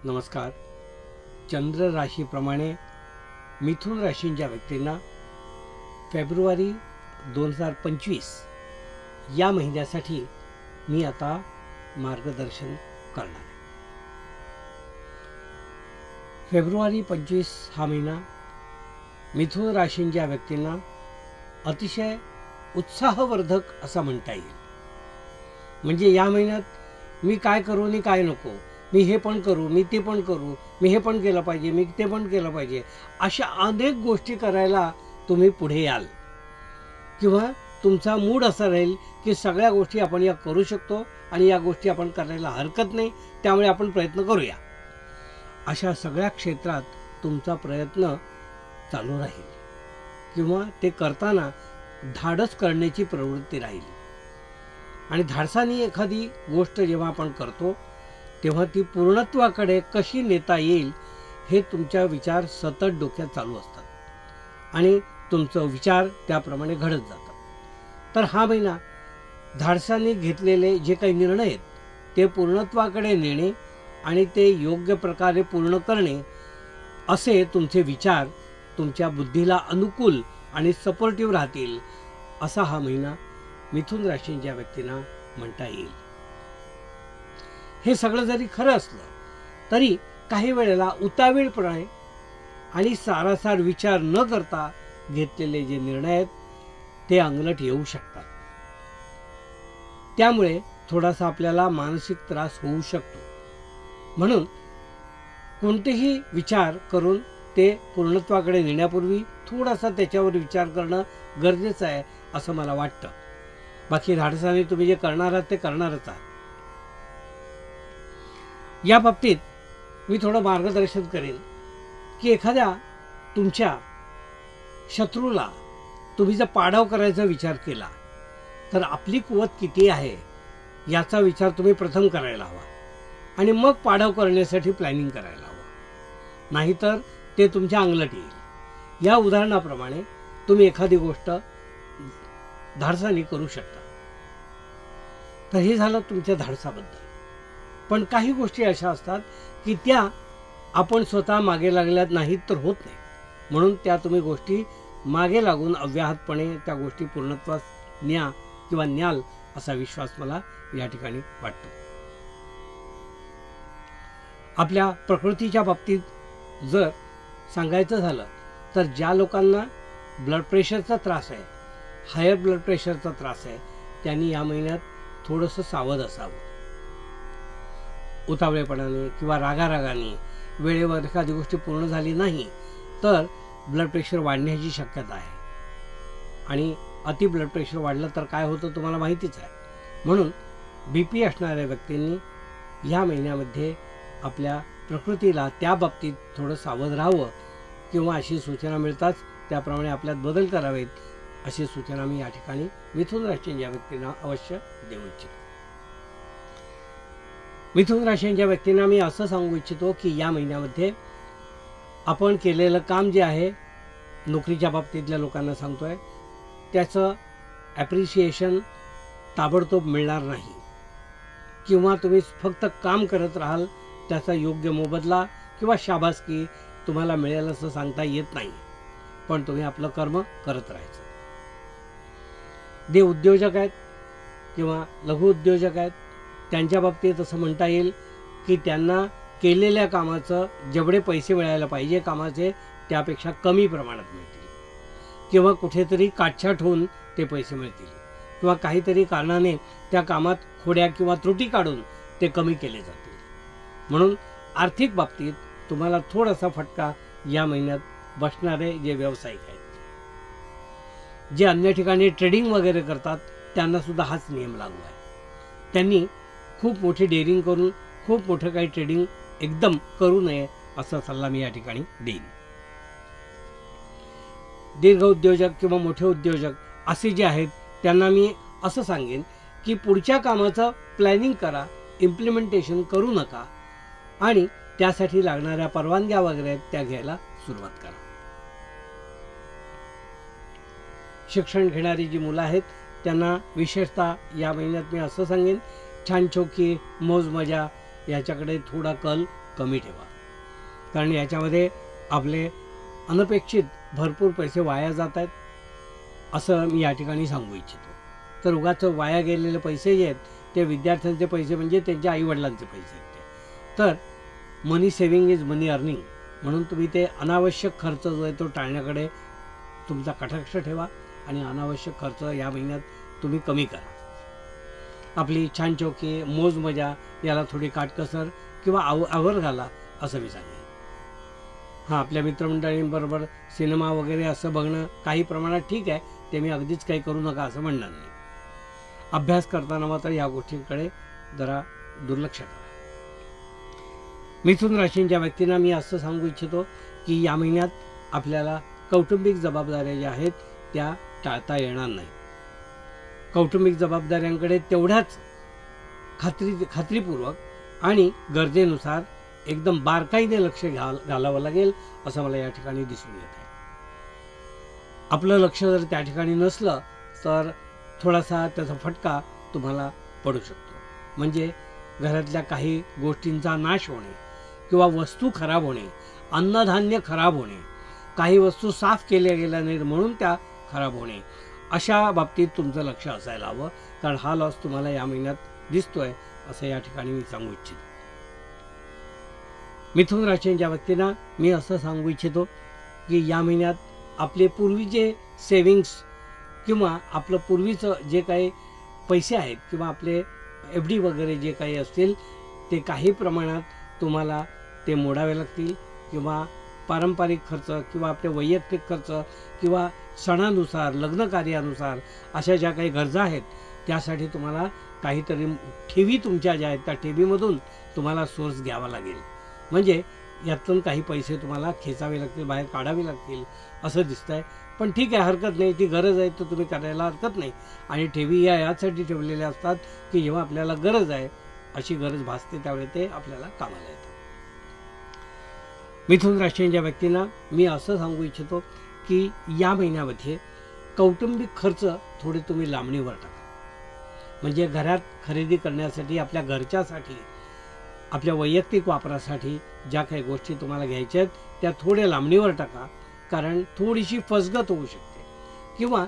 नमस्कार. चंद्र राशीप्रमाणे मिथुन राशींच्या व्यक्तींना फेब्रुवारी 2025 या महिन्यासाठी मी आता मार्गदर्शन करणार आहे. फेब्रुवारी 25 हा महिना मिथुन राशींच्या व्यक्तींना अतिशय उत्साहवर्धक असा म्हणता येईल. म्हणजे या महिन्यात मी काय करू आणि काय नको, मी हे पण करू, मी ते पण करू, मी हे पण केलं पाहिजे, मी ते पण केलं पाहिजे, अशा अनेक गोष्टी करायला तुम्ही पुढे याल. किंवा तुमचा मूड असा राहील की सगळ्या गोष्टी आपण या करू शकतो आणि या गोष्टी आपण करायला हरकत नाही, त्यामुळे आपण प्रयत्न करूया. अशा सगळ्या क्षेत्रात तुमचा प्रयत्न चालू राहील किंवा ते करताना धाडस करण्याची प्रवृत्ती राहील. आणि धाडसाने एखादी गोष्ट जेव्हा आपण करतो तेव्हा ती पूर्णत्वाकडे कशी नेता येईल हे तुमच्या विचार सतत डोक्यात चालू असतात आणि तुमचं विचार त्याप्रमाणे घडत जातात. तर हा महिना धाडसाने घेतलेले जे काही निर्णय आहेत ते पूर्णत्वाकडे नेणे आणि ते योग्य प्रकारे पूर्ण करणे असे तुमचे विचार तुमच्या बुद्धीला अनुकूल आणि सपोर्टिव्ह राहतील, असा हा महिना मिथुन राशींच्या व्यक्तींना म्हणता येईल. हे सगळं जरी खरं असलं तरी काही वेळेला उतावीळपणे आणि सारासार विचार न करता घेतलेले जे निर्णय आहेत ते अंगलट येऊ शकतात. त्यामुळे थोडासा आपल्याला मानसिक त्रास होऊ शकतो. म्हणून कोणतेही विचार करून ते पूर्णत्वाकडे नेण्यापूर्वी थोडासा त्याच्यावर विचार करणं गरजेचं आहे असं मला वाटतं. बाकी धाडसाने तुम्ही जे करणार आहात ते करणारच आहात. या बाबतीत मी थोडं मार्गदर्शन करेन की एखाद्या तुमच्या शत्रूला तुम्ही जर पाडाव करायचा विचार केला तर आपली कुवत किती आहे याचा विचार तुम्ही प्रथम करायला हवा आणि मग पाडाव करण्यासाठी प्लॅनिंग करायला हवं. नाहीतर ते तुमच्या अंगलट येईल. या उदाहरणाप्रमाणे तुम्ही एखादी गोष्ट धाडसाने करू शकता. तर हे झालं तुमच्या धाडसाबद्दल. पण काही गोष्टी अशा असतात की त्या आपण स्वतः मागे लागल्यात नाहीत तर होत नाही. म्हणून त्या तुम्ही गोष्टी मागे लागून अव्याहतपणे त्या गोष्टी पूर्णत्वास न्या किंवा न्याल असा विश्वास मला या ठिकाणी वाटतो. आपल्या प्रकृतीच्या बाबतीत जर सांगायचं झालं तर ज्या लोकांना ब्लड प्रेशरचा त्रास आहे, हायर ब्लड प्रेशरचा त्रास आहे, त्यांनी या महिन्यात थोडंसं सावध असावं. उतावळेपणाने किंवा रागारागाने वेळेवर एखादी गोष्ट पूर्ण झाली नाही तर ब्लड प्रेशर वाढण्याची शक्यता आहे. आणि अति ब्लड प्रेशर वाढलं तर काय होतं तुम्हाला माहितीच आहे. म्हणून BP असणाऱ्या व्यक्तींनी ह्या महिन्यामध्ये आपल्या प्रकृतीला त्या बाबतीत थोडं सावध राहावं किंवा अशी सूचना मिळताच त्याप्रमाणे आपल्यात बदल करावेत अशी सूचना मी या ठिकाणी मिथुन राशींच्या व्यक्तींना अवश्य देऊ इच्छितो. मिथुन राशींच्या व्यक्तींना मी असं सांगू इच्छितो की या महिन्यामध्ये आपण केलेलं काम जे आहे, नोकरीच्या बाबतीतल्या लोकांना सांगतोय, त्याचं ॲप्रिशिएशन ताबडतोब मिळणार नाही किंवा तुम्ही फक्त काम करत राहाल त्याचा योग्य मोबदला किंवा शाबासकी तुम्हाला मिळेल असं सांगता येत नाही. पण तुम्ही आपलं कर्म करत राहायचं. जे उद्योजक आहेत किंवा लघु उद्योजक आहेत त्यांच्या बाबतीत असं म्हणता येईल की त्यांना केलेल्या कामाचं जेवढे पैसे मिळायला पाहिजे कामाचे त्यापेक्षा कमी प्रमाणात मिळतील किंवा कुठेतरी काटछाट होऊन ते पैसे मिळतील किंवा काहीतरी कारणाने त्या कामात खोड्या किंवा त्रुटी काढून ते कमी केले जातील. म्हणून आर्थिक बाबतीत तुम्हाला थोडासा फटका या महिन्यात बसणारे जे व्यावसायिक आहेत, जे अन्य ठिकाणी ट्रेडिंग वगैरे करतात त्यांना सुद्धा हाच नियम लागू आहे. त्यांनी खूप मोठी डेअरिंग करून खूप मोठं काही ट्रेडिंग एकदम करू नये असा सल्ला मी या ठिकाणी देईन. दीर्घ उद्योजक किंवा मोठे उद्योजक असे जे आहेत त्यांना मी असं सांगेन की पुढच्या कामाचं प्लॅनिंग करा, इम्प्लिमेंटेशन करू नका आणि त्यासाठी लागणाऱ्या परवानग्या वगैरे त्या घ्यायला सुरुवात करा. शिक्षण घेणारी जी मुलं आहेत त्यांना विशेषतः या महिन्यात मी असं सांगेन छान छोकी मौज मजा याच्याकडे थोडा कल कमी ठेवा, कारण याच्यामध्ये आपले अनपेक्षित भरपूर पैसे वाया जात आहेत असं मी या ठिकाणी सांगू इच्छितो. तर उगाच वाया गेलेले पैसे जे आहेत ते विद्यार्थ्यांचे पैसे म्हणजे त्यांच्या आईवडिलांचे पैसे आहेत ते. तर मनी सेव्हिंग इज मनी अर्निंग, म्हणून तुम्ही ते अनावश्यक खर्च जो आहे तो टाळण्याकडे तुमचा कटाक्ष ठेवा आणि अनावश्यक खर्च या महिन्यात तुम्ही कमी करा. आपली छान चौकी मोज मजा याला थोडी काटकसर किंवा आवर घाला असं मी सांगेन. हां, आपल्या मित्रमंडळींबरोबर सिनेमा वगैरे असं बघणं काही प्रमाणात ठीक आहे, ते मी अगदीच काही करू नका असं म्हणणार नाही. अभ्यास करताना मात्र या गोष्टींकडे जरा दुर्लक्ष करा. मिथुन राशींच्या व्यक्तींना मी असं सांगू इच्छितो की या महिन्यात आपल्याला कौटुंबिक जबाबदाऱ्या ज्या आहेत त्या टाळता येणार नाही. कौटुंबिक जबाबदाऱ्यांकडे तेवढ्याच खात्रीपूर्वक आणि गरजेनुसार एकदम बारकाईने लक्ष घालावं लागेल असं मला या ठिकाणी दिसून येत आहे. आपलं लक्ष जर त्या ठिकाणी नसलं तर थोडासा त्याचा फटका तुम्हाला पडू शकतो. म्हणजे घरातल्या काही गोष्टींचा नाश होणे किंवा वस्तू खराब होणे, अन्नधान्य खराब होणे, काही वस्तू साफ केल्या गेल्या नाहीत म्हणून त्या खराब होणे, अशा बाबतीत तुमचं लक्ष असायला हवं, कारण हा लॉस तुम्हाला या महिन्यात दिसतोय असं या ठिकाणी मी सांगू इच्छितो. मिथुन राशीच्या व्यक्तींना मी असं सांगू इच्छितो की या महिन्यात आपले पूर्वीचे सेविंग्स किंवा आपलं पूर्वीचं जे काही पैसे आहेत किंवा आपले FD वगैरे जे काही असतील ते काही प्रमाणात तुम्हाला ते मोडावे लागतील किंवा पारंपरिक खर्च किंवा आपले वैयक्तिक खर्च किंवा सणानुसार लग्न कार्यानुसार अशा ज्या काही गरजा आहेत त्यासाठी तुम्हाला काहीतरी ठेवी तुमच्या ज्या आहेत त्या ठेवीमधून तुम्हाला सोर्स घ्यावा लागेल. म्हणजे यातून काही पैसे तुम्हाला खेचावे लागतील, बाहेर काढावे लागतील असं दिसतंय. पण ठीक आहे, हरकत नाही, ती गरज आहे तर तुम्ही करायला हरकत नाही. आणि ठेवी यासाठी ठेवलेल्या असतात की जेव्हा आपल्याला गरज आहे, अशी गरज भासते त्यावेळी ते आपल्याला कामाला येतात. मिथुन राशीच्या व्यक्तींना मी असं सांगू इच्छितो की या महिन्यामध्ये कौटुंबिक खर्च थोडे तुम्ही लांबणीवर टाका. म्हणजे घरात खरेदी करण्यासाठी, आपल्या घरच्यासाठी, आपल्या वैयक्तिक वापरासाठी ज्या काही गोष्टी तुम्हाला घ्यायच्या आहेत त्या थोड्या लांबणीवर टाका, कारण थोडीशी फसगत होऊ शकते किंवा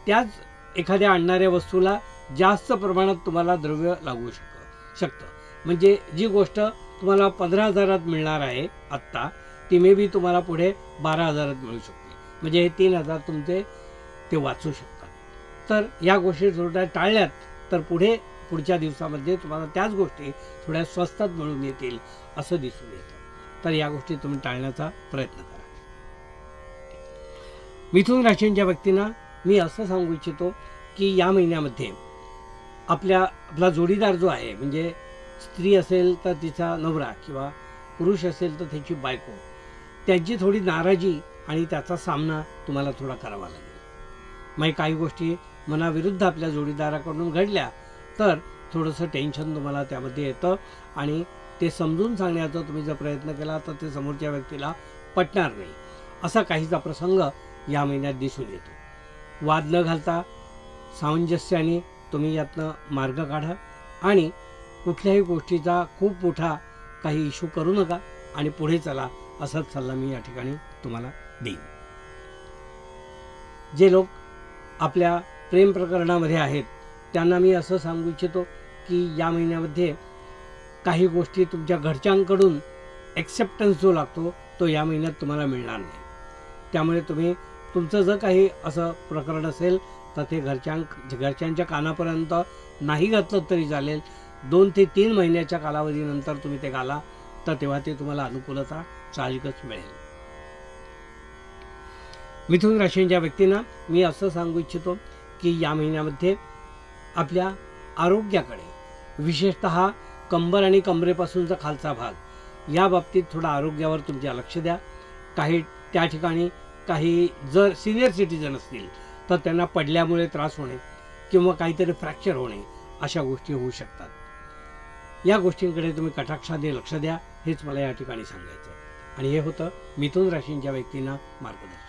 त्याच एखाद्या आणणाऱ्या वस्तूला जास्त प्रमाणात तुम्हाला द्रव्य लागू शकतं. म्हणजे जी गोष्ट तुम्हाला 15,000 मिळणार आहे आत्ता, ती मे बी तुम्हाला पुढे 12,000 मिळू शकते. म्हणजे हे 3,000 तुमचे ते वाचू शकतात. तर या गोष्टी थोड्या टाळल्यात तर पुढच्या दिवसामध्ये तुम्हाला त्याच गोष्टी थोड्या स्वस्तात मिळून येतील असं दिसून येतं. तर या गोष्टी तुम्ही टाळण्याचा प्रयत्न करा. मिथुन राशीच्या व्यक्तींना मी असं सांगू इच्छितो की या महिन्यामध्ये आपला जोडीदार जो आहे, म्हणजे स्त्री असेल तर तिचा नवरा किंवा पुरुष असेल तर त्याची बायको, त्यांची थोडी नाराजी आणि त्याचा सामना तुम्हाला थोडा करावा लागेल. मग काही गोष्टी मनाविरुद्ध आपल्या जोडीदाराकडून घडल्या तर थोडंसं टेन्शन तुम्हाला त्यामध्ये येतं आणि ते समजून सांगण्याचा तुम्ही जर प्रयत्न केला तर ते समोरच्या व्यक्तीला पटणार नाही. असा काहीचा प्रसंग या महिन्यात दिसून येतो. वाद न घालता सामंजस्याने तुम्ही यातनं मार्ग काढा आणि कुठल्याही गोष्टीचा खूप मोठा काही इश्यू करू नका आणि पुढे चला, असाच सल्ला मी या ठिकाणी तुम्हाला देईन. जे लोक आपल्या प्रेम प्रकरणामध्ये आहेत त्यांना मी असं सांगू इच्छितो की या महिन्यामध्ये काही गोष्टी तुमच्या घरच्यांकडून ॲक्सेप्टन्स जो लागतो तो या महिन्यात तुम्हाला मिळणार नाही. त्यामुळे तुम्ही तुमचं जर काही असं प्रकरण असेल तर ते घरच्यांच्या कानापर्यंत नाही घातलं तरी चालेल. 2 ते 3 महिन्याच्या कालावधीनंतर तुम्ही ते घाला, तर तेव्हा ते तुम्हाला अनुकूलता साहजिकच मिळेल. मिथुन राशीच्या व्यक्तींना मी असं सांगू इच्छितो की या महिन्यामध्ये आपल्या आरोग्याकडे, विशेषतः कंबर आणि कमरेपासूनचा खालचा भाग या बाबतीत थोडा आरोग्यावर तुमच्या लक्ष द्या. त्या ठिकाणी काही जर सिनियर सिटीजन असतील तर त्यांना पडल्यामुळे त्रास होणे किंवा काहीतरी फ्रॅक्चर होणे अशा गोष्टी होऊ शकतात. या गोष्टींकडे तुम्ही कटाक्षाने लक्ष द्या, हेच मला या ठिकाणी सांगायचं. आणि हे होतं मिथुन राशीच्या व्यक्तींना मार्गदर्शन.